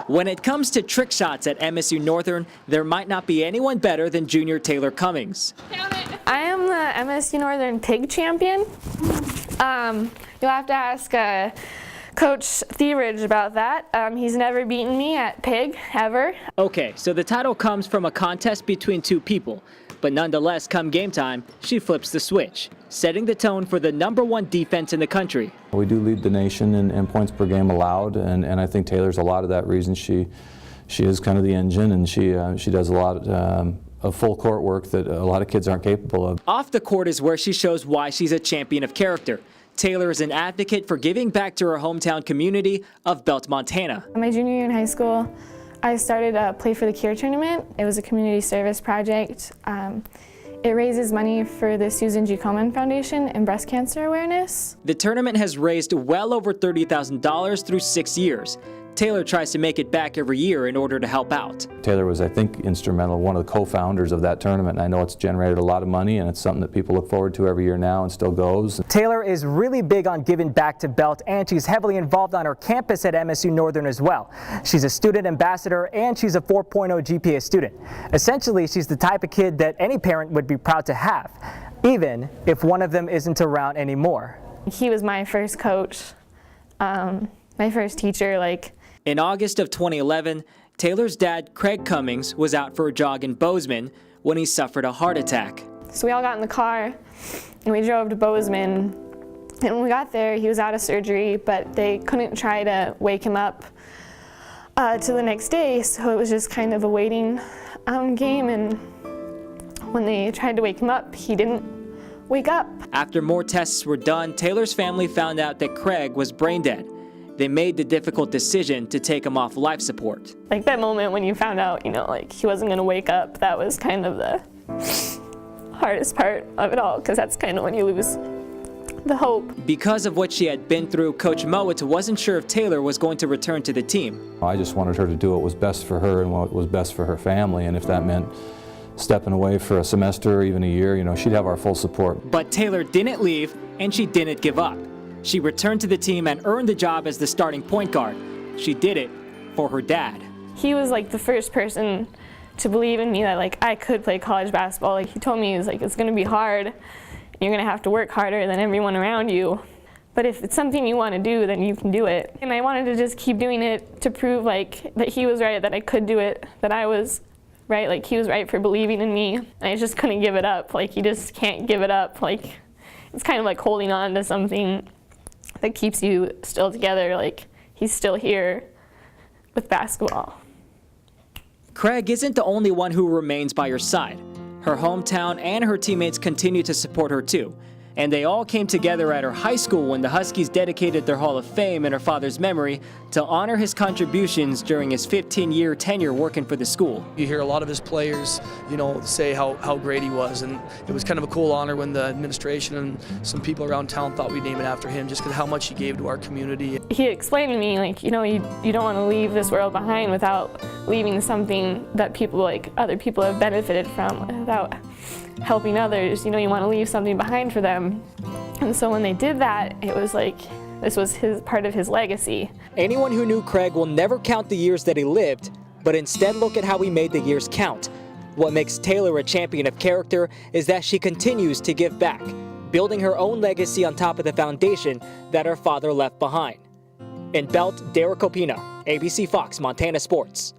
When it comes to trick shots at MSU Northern, there might not be anyone better than junior Taylor Cummings. I am the MSU Northern Pig Champion. You'll have to ask Coach Theridge about that. He's never beaten me at Pig, ever. Okay, so the title comes from a contest between two people. But nonetheless, come game time, she flips the switch, setting the tone for the #1 defense in the country. We do lead the nation in points per game allowed, and I think Taylor's a lot of that reason. She is kind of the engine, and she does a lot of full court work that a lot of kids aren't capable of. Off the court is where she shows why she's a champion of character. Taylor is an advocate for giving back to her hometown community of Belt, Montana. My junior year in high school, I started a Play for the Cure tournament. It was a community service project. It raises money for the Susan G. Komen Foundation and breast cancer awareness. The tournament has raised well over $30,000 through 6 years. Taylor tries to make it back every year in order to help out. Taylor was, I think, instrumental, one of the co-founders of that tournament, and I know it's generated a lot of money, and it's something that people look forward to every year now and still goes. Taylor is really big on giving back to Belt, and she's heavily involved on her campus at MSU Northern as well. She's a student ambassador, and she's a 4.0 GPA student. Essentially, she's the type of kid that any parent would be proud to have, even if one of them isn't around anymore. He was my first coach, my first teacher. In August of 2011, Taylor's dad, Craig Cummings, was out for a jog in Bozeman when he suffered a heart attack. So we all got in the car and we drove to Bozeman. And when we got there, he was out of surgery, but they couldn't try to wake him up to the next day. So it was just kind of a waiting game. And when they tried to wake him up, he didn't wake up. After more tests were done, Taylor's family found out that Craig was brain dead. They made the difficult decision to take him off life support. That moment when you found out, he wasn't going to wake up, that was kind of the hardest part of it all, because that's kind of when you lose the hope. Because of what she had been through, Coach Mowat wasn't sure if Taylor was going to return to the team. I just wanted her to do what was best for her and what was best for her family, and if that meant stepping away for a semester or even a year, she'd have our full support. But Taylor didn't leave, and she didn't give up. She returned to the team and earned the job as the starting point guard. She did it for her dad. He was the first person to believe in me that I could play college basketball. He told me, it's going to be hard. You're going to have to work harder than everyone around you. But if it's something you want to do, then you can do it. And I wanted to just keep doing it to prove that he was right, that I could do it, that I was right, he was right for believing in me. I just couldn't give it up. You just can't give it up. It's kind of like holding on to something that keeps you still together, he's still here with basketball. Craig isn't the only one who remains by her side. Her hometown and her teammates continue to support her too. And they all came together at her high school when the Huskies dedicated their Hall of Fame in her father's memory to honor his contributions during his 15-year tenure working for the school. You hear a lot of his players, say how great he was, and it was kind of a cool honor when the administration and some people around town thought we'd name it after him just because how much he gave to our community. He explained to me, you don't want to leave this world behind without leaving something that other people have benefited from, without helping others. You want to leave something behind for them. And so when they did that, it was this was part of his legacy. Anyone who knew Craig will never count the years that he lived, but instead look at how he made the years count. What makes Taylor a champion of character is that she continues to give back, building her own legacy on top of the foundation that her father left behind. In Belt, Derek Opina, ABC Fox Montana Sports.